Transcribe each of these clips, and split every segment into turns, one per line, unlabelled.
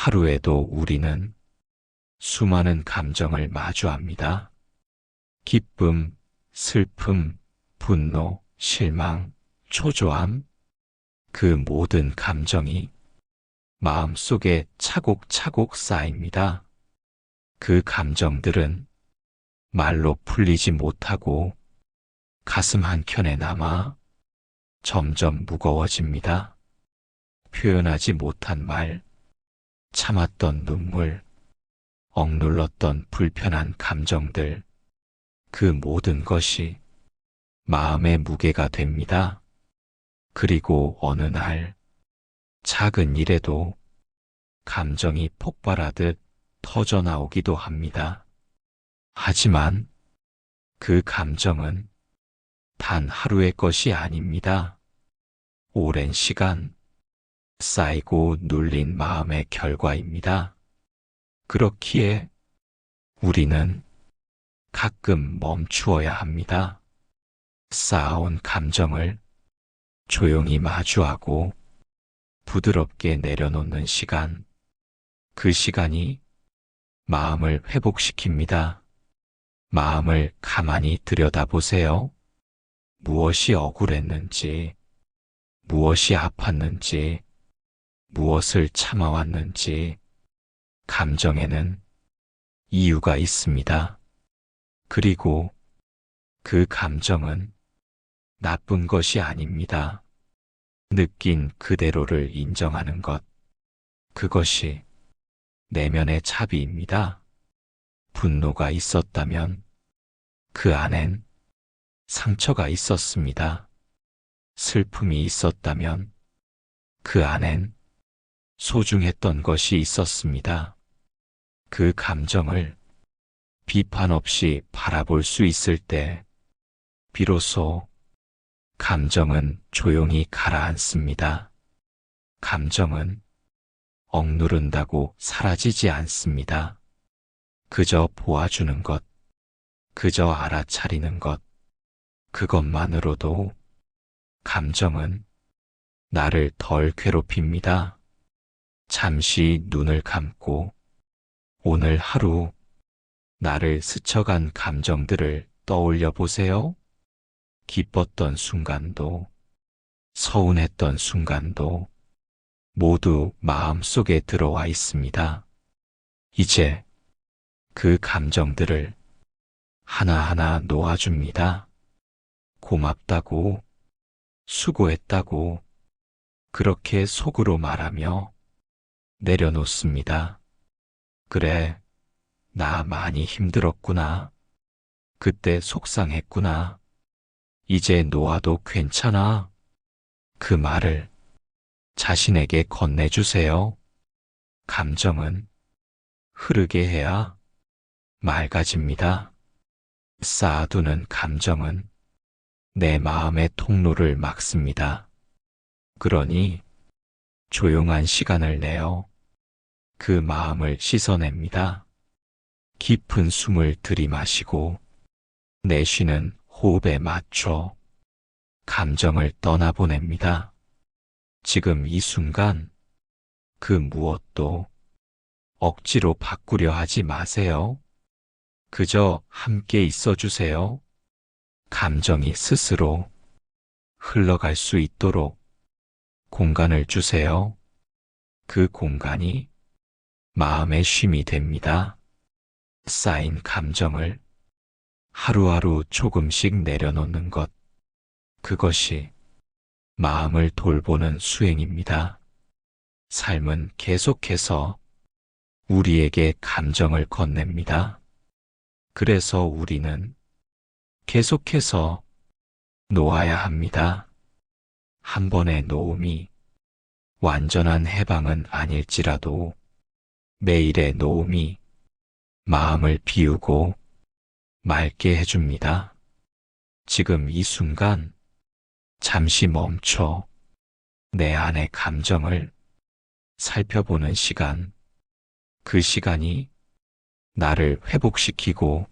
하루에도 우리는 수많은 감정을 마주합니다. 기쁨, 슬픔, 분노, 실망, 초조함, 그 모든 감정이 마음속에 차곡차곡 쌓입니다. 그 감정들은 말로 풀리지 못하고 가슴 한켠에 남아 점점 무거워집니다. 표현하지 못한 말, 참았던 눈물, 억눌렀던 불편한 감정들, 그 모든 것이 마음의 무게가 됩니다. 그리고 어느 날 작은 일에도 감정이 폭발하듯 터져 나오기도 합니다. 하지만 그 감정은 단 하루의 것이 아닙니다. 오랜 시간 쌓이고 눌린 마음의 결과입니다. 그렇기에 우리는 가끔 멈추어야 합니다. 쌓아온 감정을 조용히 마주하고 부드럽게 내려놓는 시간, 그 시간이 마음을 회복시킵니다. 마음을 가만히 들여다보세요. 무엇이 억울했는지, 무엇이 아팠는지, 무엇을 참아왔는지, 감정에는 이유가 있습니다. 그리고 그 감정은 나쁜 것이 아닙니다. 느낀 그대로를 인정하는 것, 그것이 내면의 자비입니다. 분노가 있었다면 그 안엔 상처가 있었습니다. 슬픔이 있었다면 그 안엔 소중했던 것이 있었습니다. 그 감정을 비판 없이 바라볼 수 있을 때 비로소 감정은 조용히 가라앉습니다. 감정은 억누른다고 사라지지 않습니다. 그저 보아주는 것, 그저 알아차리는 것, 그것만으로도 감정은 나를 덜 괴롭힙니다. 잠시 눈을 감고 오늘 하루 나를 스쳐간 감정들을 떠올려 보세요. 기뻤던 순간도, 서운했던 순간도 모두 마음속에 들어와 있습니다. 이제 그 감정들을 하나하나 놓아줍니다. 고맙다고, 수고했다고, 그렇게 속으로 말하며 내려놓습니다. 그래, 나 많이 힘들었구나. 그때 속상했구나. 이제 놓아도 괜찮아. 그 말을 자신에게 건네주세요. 감정은 흐르게 해야 맑아집니다. 쌓아두는 감정은 내 마음의 통로를 막습니다. 그러니 조용한 시간을 내어 그 마음을 씻어냅니다. 깊은 숨을 들이마시고 내쉬는 호흡에 맞춰 감정을 떠나보냅니다. 지금 이 순간 그 무엇도 억지로 바꾸려 하지 마세요. 그저 함께 있어 주세요. 감정이 스스로 흘러갈 수 있도록 공간을 주세요. 그 공간이 마음의 쉼이 됩니다. 쌓인 감정을 하루하루 조금씩 내려놓는 것, 그것이 마음을 돌보는 수행입니다. 삶은 계속해서 우리에게 감정을 건넵니다. 그래서 우리는 계속해서 놓아야 합니다. 한 번의 놓음이 완전한 해방은 아닐지라도 매일의 놓음이 마음을 비우고 맑게 해줍니다. 지금 이 순간 잠시 멈춰 내 안의 감정을 살펴보는 시간, 그 시간이 나를 회복시키고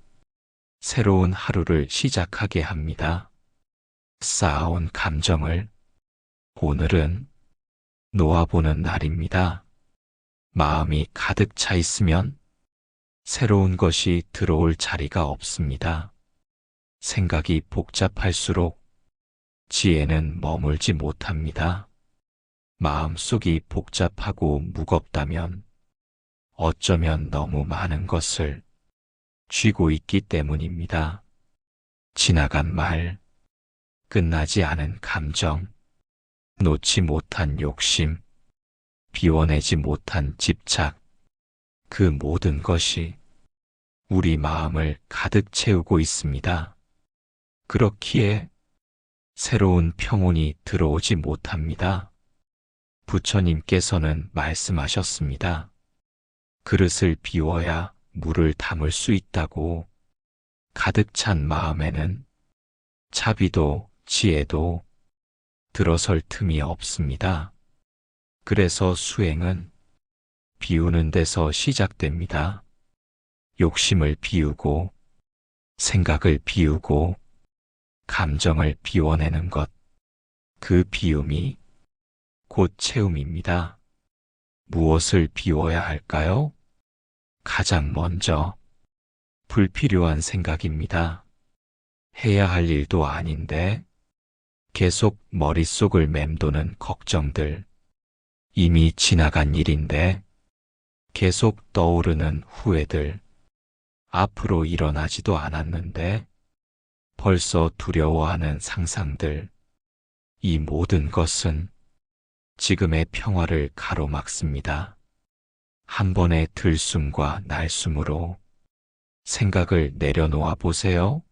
새로운 하루를 시작하게 합니다. 쌓아온 감정을 오늘은 놓아보는 날입니다. 마음이 가득 차 있으면 새로운 것이 들어올 자리가 없습니다. 생각이 복잡할수록 지혜는 머물지 못합니다. 마음속이 복잡하고 무겁다면 어쩌면 너무 많은 것을 쥐고 있기 때문입니다. 지나간 말, 끝나지 않은 감정, 놓지 못한 욕심, 비워내지 못한 집착, 그 모든 것이 우리 마음을 가득 채우고 있습니다. 그렇기에 새로운 평온이 들어오지 못합니다. 부처님께서는 말씀하셨습니다. 그릇을 비워야 물을 담을 수 있다고. 가득 찬 마음에는 자비도 지혜도 들어설 틈이 없습니다. 그래서 수행은 비우는 데서 시작됩니다. 욕심을 비우고, 생각을 비우고, 감정을 비워내는 것, 그 비움이 곧 채움입니다. 무엇을 비워야 할까요? 가장 먼저 불필요한 생각입니다. 해야 할 일도 아닌데 계속 머릿속을 맴도는 걱정들, 이미 지나간 일인데 계속 떠오르는 후회들, 앞으로 일어나지도 않았는데 벌써 두려워하는 상상들, 이 모든 것은 지금의 평화를 가로막습니다. 한 번의 들숨과 날숨으로 생각을 내려놓아 보세요.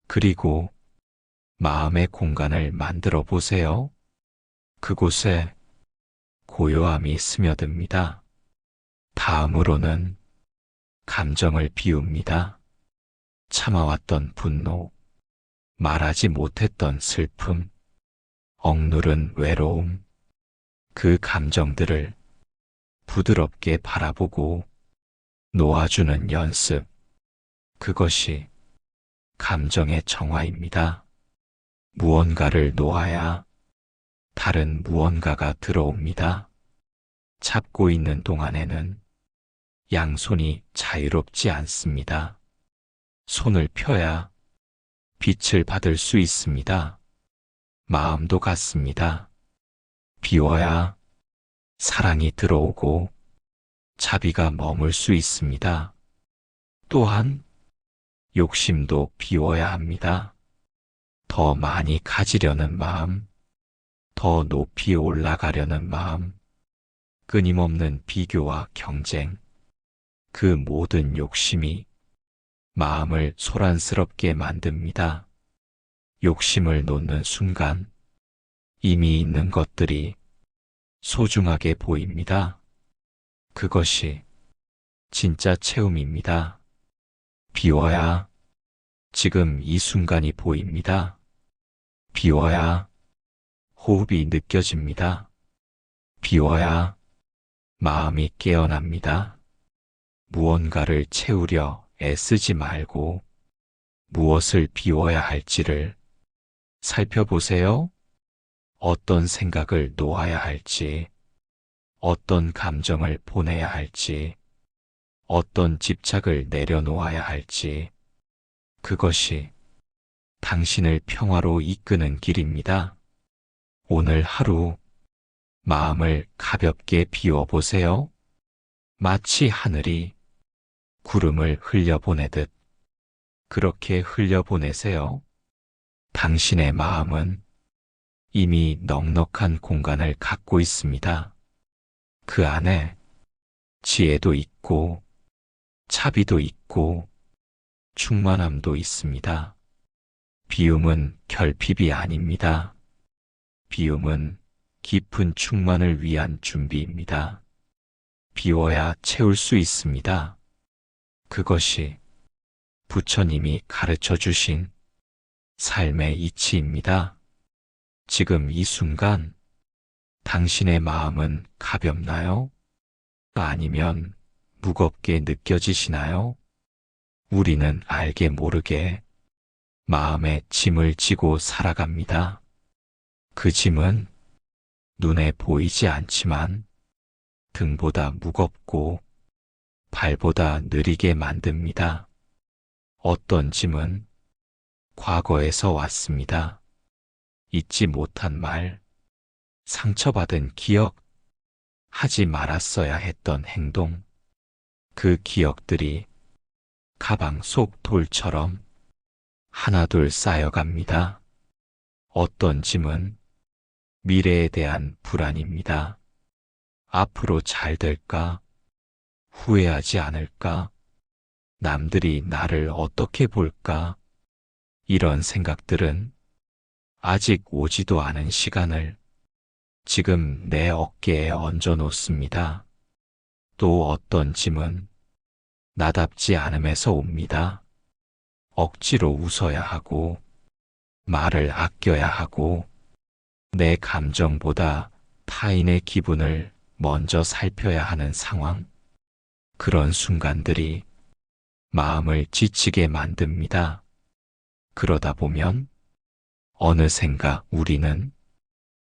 그리고 마음의 공간을 만들어 보세요. 그곳에 고요함이 스며듭니다. 다음으로는 감정을 비웁니다. 참아왔던 분노, 말하지 못했던 슬픔, 억누른 외로움, 그 감정들을 부드럽게 바라보고 놓아주는 연습, 그것이 감정의 정화입니다. 무언가를 놓아야 다른 무언가가 들어옵니다. 잡고 있는 동안에는 양손이 자유롭지 않습니다. 손을 펴야 빛을 받을 수 있습니다. 마음도 같습니다. 비워야 사랑이 들어오고 자비가 머물 수 있습니다. 또한 욕심도 비워야 합니다. 더 많이 가지려는 마음, 더 높이 올라가려는 마음, 끊임없는 비교와 경쟁, 그 모든 욕심이 마음을 소란스럽게 만듭니다. 욕심을 놓는 순간 이미 있는 것들이 소중하게 보입니다. 그것이 진짜 체험입니다. 비워야 지금 이 순간이 보입니다. 비워야 호흡이 느껴집니다. 비워야 마음이 깨어납니다. 무언가를 채우려 애쓰지 말고 무엇을 비워야 할지를 살펴보세요. 어떤 생각을 놓아야 할지, 어떤 감정을 보내야 할지, 어떤 집착을 내려놓아야 할지, 그것이 당신을 평화로 이끄는 길입니다. 오늘 하루 마음을 가볍게 비워보세요. 마치 하늘이 구름을 흘려보내듯 그렇게 흘려보내세요. 당신의 마음은 이미 넉넉한 공간을 갖고 있습니다. 그 안에 지혜도 있고 자비도 있고 충만함도 있습니다. 비움은 결핍이 아닙니다. 비움은 깊은 충만을 위한 준비입니다. 비워야 채울 수 있습니다. 그것이 부처님이 가르쳐 주신 삶의 이치입니다. 지금 이 순간 당신의 마음은 가볍나요? 아니면 무겁게 느껴지시나요? 우리는 알게 모르게 마음에 짐을 지고 살아갑니다. 그 짐은 눈에 보이지 않지만 등보다 무겁고 발보다 느리게 만듭니다. 어떤 짐은 과거에서 왔습니다. 잊지 못한 말, 상처받은 기억, 하지 말았어야 했던 행동, 그 기억들이 가방 속 돌처럼 하나둘 쌓여갑니다. 어떤 짐은 미래에 대한 불안입니다. 앞으로 잘 될까? 후회하지 않을까? 남들이 나를 어떻게 볼까? 이런 생각들은 아직 오지도 않은 시간을 지금 내 어깨에 얹어 놓습니다. 또 어떤 짐은 나답지 않음에서 옵니다. 억지로 웃어야 하고, 말을 아껴야 하고, 내 감정보다 타인의 기분을 먼저 살펴야 하는 상황. 그런 순간들이 마음을 지치게 만듭니다. 그러다 보면 어느샌가 우리는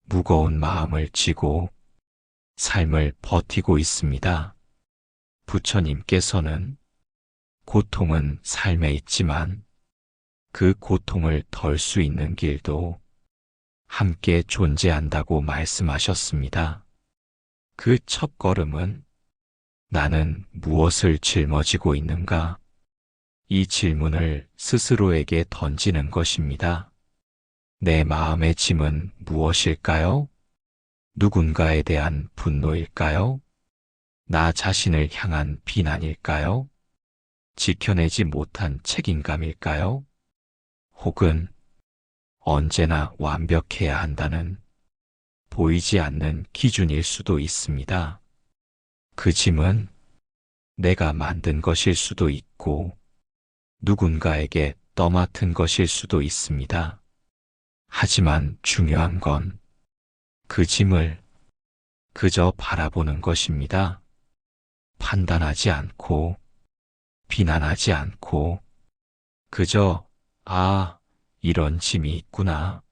무거운 마음을 지고 삶을 버티고 있습니다. 부처님께서는 고통은 삶에 있지만 그 고통을 덜 수 있는 길도 함께 존재한다고 말씀하셨습니다. 그 첫 걸음은 나는 무엇을 짊어지고 있는가? 이 질문을 스스로에게 던지는 것입니다. 내 마음의 짐은 무엇일까요? 누군가에 대한 분노일까요? 나 자신을 향한 비난일까요? 지켜내지 못한 책임감일까요? 혹은 언제나 완벽해야 한다는 보이지 않는 기준일 수도 있습니다. 그 짐은 내가 만든 것일 수도 있고 누군가에게 떠맡은 것일 수도 있습니다. 하지만 중요한 건 그 짐을 그저 바라보는 것입니다. 판단하지 않고 비난하지 않고 그저 아, 이런 짐이 있구나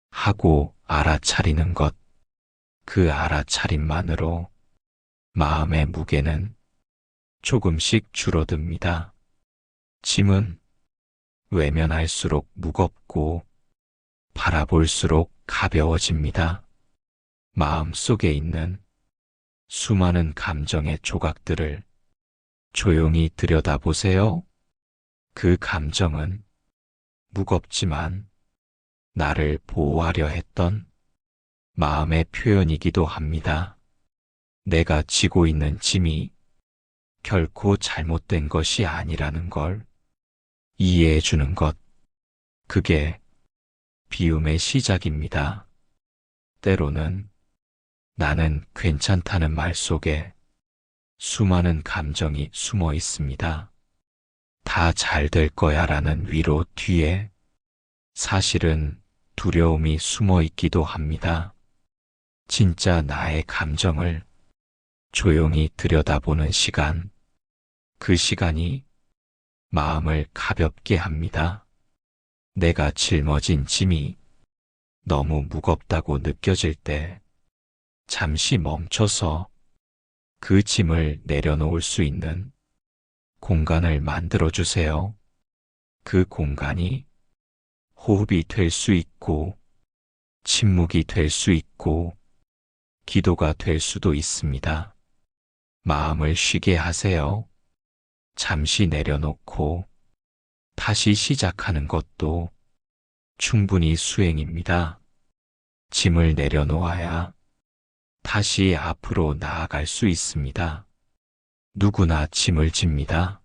하고 알아차리는 것. 그 알아차림만으로 마음의 무게는 조금씩 줄어듭니다. 짐은 외면할수록 무겁고 바라볼수록 가벼워집니다. 마음 속에 있는 수많은 감정의 조각들을 조용히 들여다보세요. 그 감정은 무겁지만 나를 보호하려 했던 마음의 표현이기도 합니다. 내가 지고 있는 짐이 결코 잘못된 것이 아니라는 걸 이해해 주는 것. 그게 비움의 시작입니다. 때로는 나는 괜찮다는 말 속에 수많은 감정이 숨어 있습니다. 다 잘 될 거야 라는 위로 뒤에 사실은 두려움이 숨어 있기도 합니다. 진짜 나의 감정을 조용히 들여다보는 시간, 그 시간이 마음을 가볍게 합니다. 내가 짊어진 짐이 너무 무겁다고 느껴질 때 잠시 멈춰서 그 짐을 내려놓을 수 있는 공간을 만들어 주세요. 그 공간이 호흡이 될 수 있고, 침묵이 될 수 있고, 기도가 될 수도 있습니다. 마음을 쉬게 하세요. 잠시 내려놓고 다시 시작하는 것도 충분히 수행입니다. 짐을 내려놓아야 다시 앞으로 나아갈 수 있습니다. 누구나 짐을 집니다.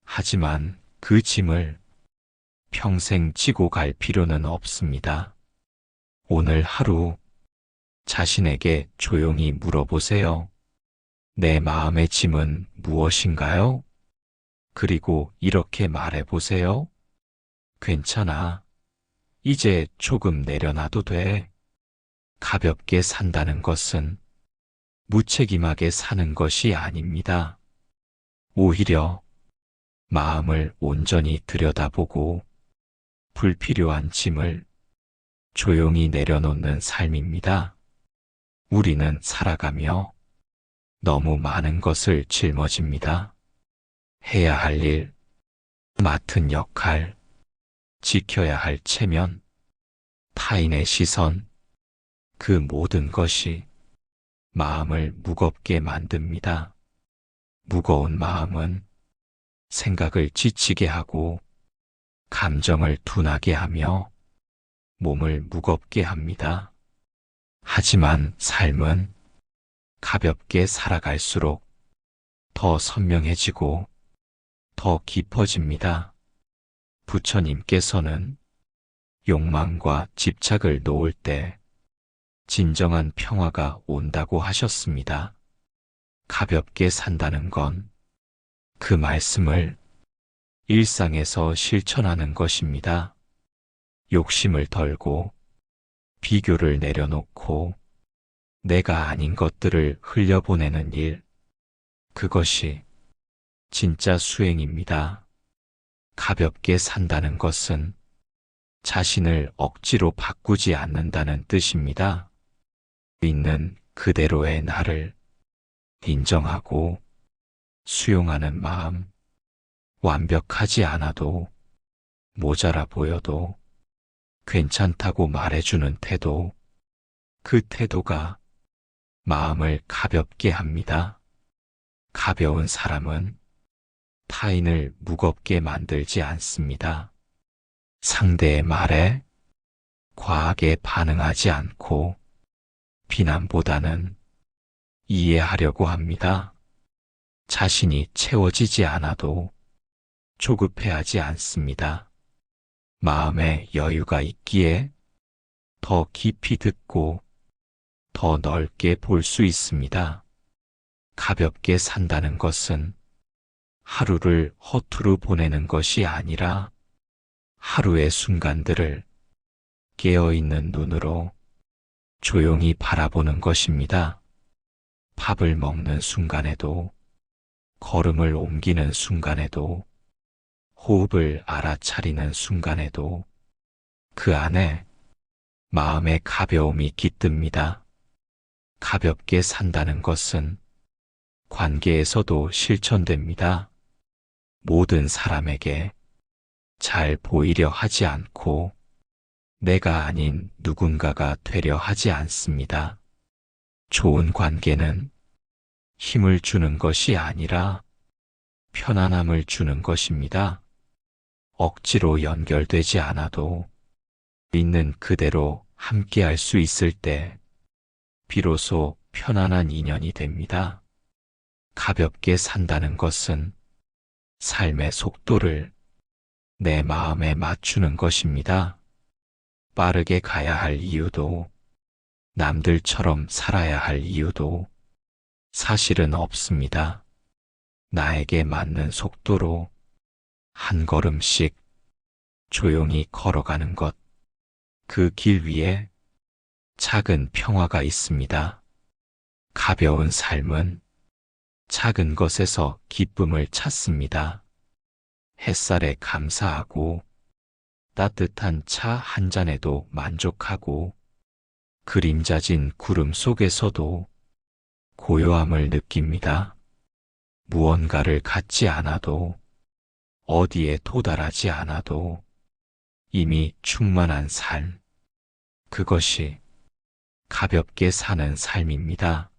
하지만 그 짐을 평생 지고 갈 필요는 없습니다. 오늘 하루 자신에게 조용히 물어보세요. 내 마음의 짐은 무엇인가요? 그리고 이렇게 말해보세요. 괜찮아. 이제 조금 내려놔도 돼. 가볍게 산다는 것은 무책임하게 사는 것이 아닙니다. 오히려 마음을 온전히 들여다보고 불필요한 짐을 조용히 내려놓는 삶입니다. 우리는 살아가며 너무 많은 것을 짊어집니다. 해야 할 일, 맡은 역할, 지켜야 할 체면, 타인의 시선, 그 모든 것이 마음을 무겁게 만듭니다. 무거운 마음은 생각을 지치게 하고 감정을 둔하게 하며 몸을 무겁게 합니다. 하지만 삶은 가볍게 살아갈수록 더 선명해지고 더 깊어집니다. 부처님께서는 욕망과 집착을 놓을 때 진정한 평화가 온다고 하셨습니다. 가볍게 산다는 건 그 말씀을 일상에서 실천하는 것입니다. 욕심을 덜고 비교를 내려놓고 내가 아닌 것들을 흘려보내는 일, 그것이 진짜 수행입니다. 가볍게 산다는 것은 자신을 억지로 바꾸지 않는다는 뜻입니다. 있는 그대로의 나를 인정하고 수용하는 마음, 완벽하지 않아도 모자라 보여도 괜찮다고 말해주는 태도, 그 태도가 마음을 가볍게 합니다. 가벼운 사람은 타인을 무겁게 만들지 않습니다. 상대의 말에 과하게 반응하지 않고 비난보다는 이해하려고 합니다. 자신이 채워지지 않아도 조급해하지 않습니다. 마음에 여유가 있기에 더 깊이 듣고 더 넓게 볼 수 있습니다. 가볍게 산다는 것은 하루를 허투루 보내는 것이 아니라 하루의 순간들을 깨어있는 눈으로 조용히 바라보는 것입니다. 밥을 먹는 순간에도, 걸음을 옮기는 순간에도, 호흡을 알아차리는 순간에도 그 안에 마음의 가벼움이 깃듭니다. 가볍게 산다는 것은 관계에서도 실천됩니다. 모든 사람에게 잘 보이려 하지 않고 내가 아닌 누군가가 되려 하지 않습니다. 좋은 관계는 힘을 주는 것이 아니라 편안함을 주는 것입니다. 억지로 연결되지 않아도 있는 그대로 함께할 수 있을 때 비로소 편안한 인연이 됩니다. 가볍게 산다는 것은 삶의 속도를 내 마음에 맞추는 것입니다. 빠르게 가야 할 이유도 남들처럼 살아야 할 이유도 사실은 없습니다. 나에게 맞는 속도로 한 걸음씩 조용히 걸어가는 것, 그 길 위에 작은 평화가 있습니다. 가벼운 삶은 작은 것에서 기쁨을 찾습니다. 햇살에 감사하고 따뜻한 차 한 잔에도 만족하고 그림자진 구름 속에서도 고요함을 느낍니다. 무언가를 갖지 않아도 어디에 도달하지 않아도 이미 충만한 삶, 그것이 가볍게 사는 삶입니다.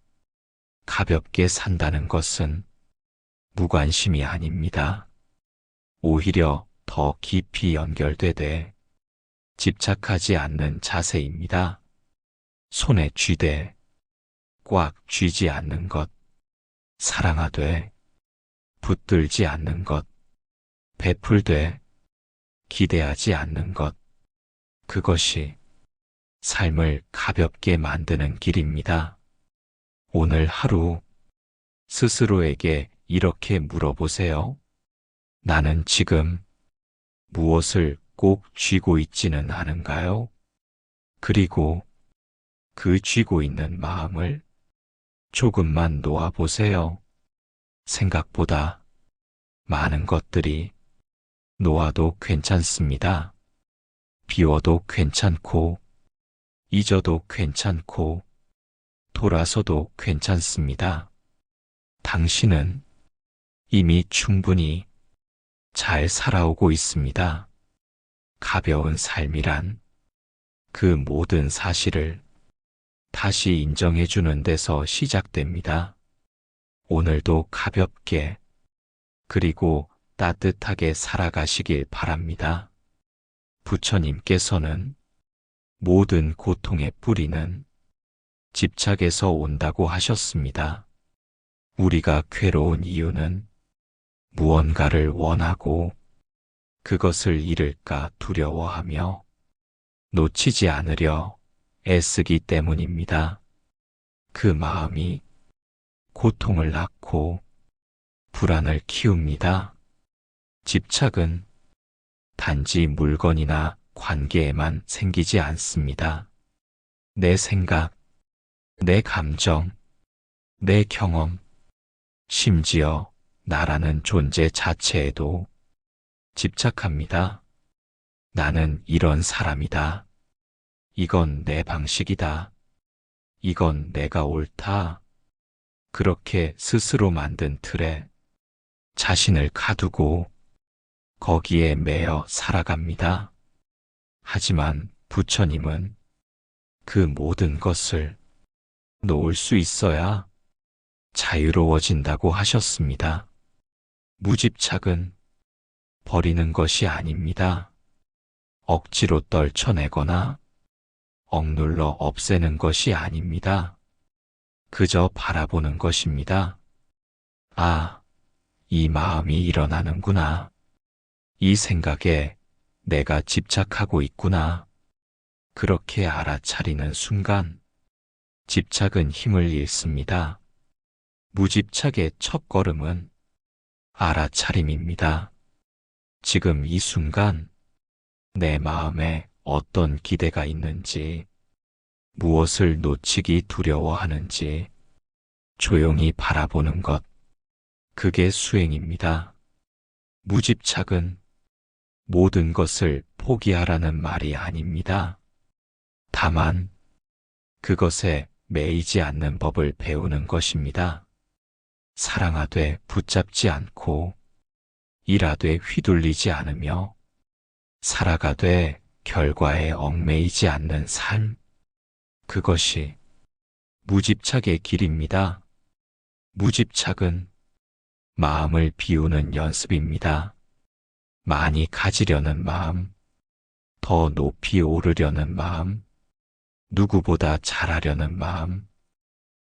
가볍게 산다는 것은 무관심이 아닙니다. 오히려 더 깊이 연결되되 집착하지 않는 자세입니다. 손에 쥐되 꽉 쥐지 않는 것, 사랑하되 붙들지 않는 것, 베풀되 기대하지 않는 것, 그것이 삶을 가볍게 만드는 길입니다. 오늘 하루 스스로에게 이렇게 물어보세요. 나는 지금 무엇을 꼭 쥐고 있지는 않은가요? 그리고 그 쥐고 있는 마음을 조금만 놓아보세요. 생각보다 많은 것들이 놓아도 괜찮습니다. 비워도 괜찮고, 잊어도 괜찮고, 돌아서도 괜찮습니다. 당신은 이미 충분히 잘 살아오고 있습니다. 가벼운 삶이란 그 모든 사실을 다시 인정해주는 데서 시작됩니다. 오늘도 가볍게 그리고 따뜻하게 살아가시길 바랍니다. 부처님께서는 모든 고통의 뿌리는 집착에서 온다고 하셨습니다. 우리가 괴로운 이유는 무언가를 원하고 그것을 잃을까 두려워하며 놓치지 않으려 애쓰기 때문입니다. 그 마음이 고통을 낳고 불안을 키웁니다. 집착은 단지 물건이나 관계에만 생기지 않습니다. 내 생각, 내 감정, 내 경험, 심지어 나라는 존재 자체에도 집착합니다. 나는 이런 사람이다. 이건 내 방식이다. 이건 내가 옳다. 그렇게 스스로 만든 틀에 자신을 가두고 거기에 매여 살아갑니다. 하지만 부처님은 그 모든 것을 놓을 수 있어야 자유로워진다고 하셨습니다. 무집착은 버리는 것이 아닙니다. 억지로 떨쳐내거나 억눌러 없애는 것이 아닙니다. 그저 바라보는 것입니다. 아, 이 마음이 일어나는구나. 이 생각에 내가 집착하고 있구나. 그렇게 알아차리는 순간 집착은 힘을 잃습니다. 무집착의 첫걸음은 알아차림입니다. 지금 이 순간 내 마음에 어떤 기대가 있는지, 무엇을 놓치기 두려워하는지 조용히 바라보는 것, 그게 수행입니다. 무집착은 모든 것을 포기하라는 말이 아닙니다. 다만 그것에 매이지 않는 법을 배우는 것입니다. 사랑하되 붙잡지 않고 일하되 휘둘리지 않으며 살아가되 결과에 얽매이지 않는 삶, 그것이 무집착의 길입니다. 무집착은 마음을 비우는 연습입니다. 많이 가지려는 마음, 더 높이 오르려는 마음, 누구보다 잘하려는 마음,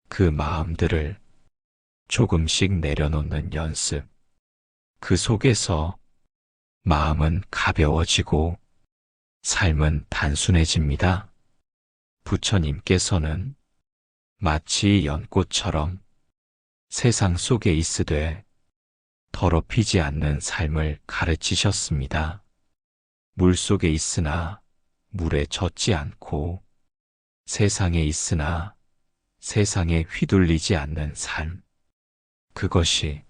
그 마음들을 조금씩 내려놓는 연습. 그 속에서 마음은 가벼워지고 삶은 단순해집니다. 부처님께서는 마치 연꽃처럼 세상 속에 있으되 더럽히지 않는 삶을 가르치셨습니다. 물 속에 있으나 물에 젖지 않고 세상에 있으나 세상에 휘둘리지 않는 삶. 그것이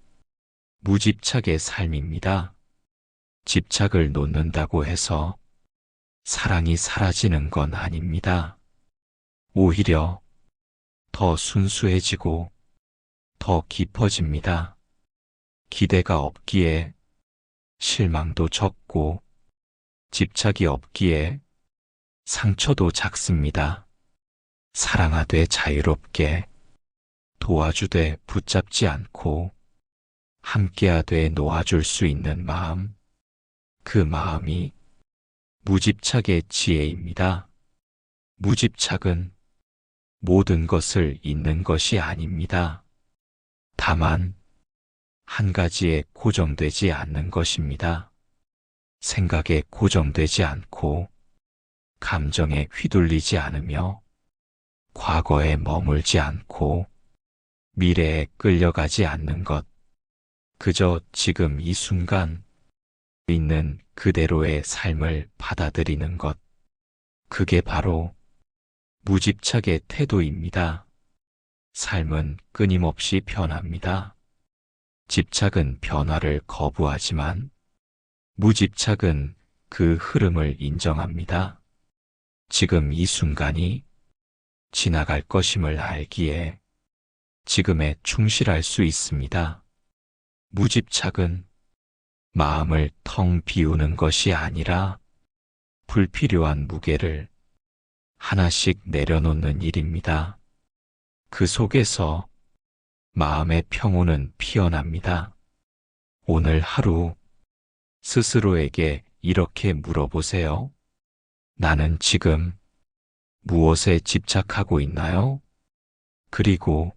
무집착의 삶입니다. 집착을 놓는다고 해서 사랑이 사라지는 건 아닙니다. 오히려 더 순수해지고 더 깊어집니다. 기대가 없기에 실망도 적고 집착이 없기에 상처도 작습니다. 사랑하되 자유롭게, 도와주되 붙잡지 않고 함께하되 놓아줄 수 있는 마음, 그 마음이 무집착의 지혜입니다. 무집착은 모든 것을 잊는 것이 아닙니다. 다만 한 가지에 고정되지 않는 것입니다. 생각에 고정되지 않고 감정에 휘둘리지 않으며 과거에 머물지 않고 미래에 끌려가지 않는 것. 그저 지금 이 순간 있는 그대로의 삶을 받아들이는 것. 그게 바로 무집착의 태도입니다. 삶은 끊임없이 변합니다. 집착은 변화를 거부하지만 무집착은 그 흐름을 인정합니다. 지금 이 순간이 지나갈 것임을 알기에 지금에 충실할 수 있습니다. 무집착은 마음을 텅 비우는 것이 아니라 불필요한 무게를 하나씩 내려놓는 일입니다. 그 속에서 마음의 평온은 피어납니다. 오늘 하루 스스로에게 이렇게 물어보세요. 나는 지금 무엇에 집착하고 있나요? 그리고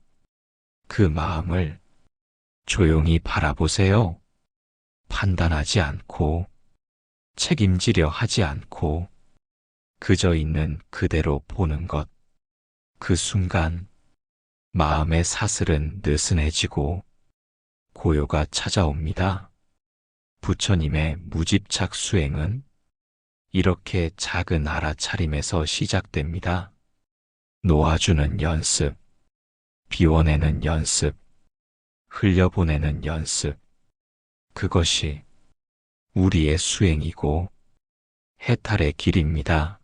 그 마음을 조용히 바라보세요. 판단하지 않고 책임지려 하지 않고 그저 있는 그대로 보는 것. 그 순간 마음의 사슬은 느슨해지고 고요가 찾아옵니다. 부처님의 무집착 수행은 이렇게 작은 알아차림에서 시작됩니다. 놓아주는 연습, 비워내는 연습, 흘려보내는 연습. 그것이 우리의 수행이고 해탈의 길입니다.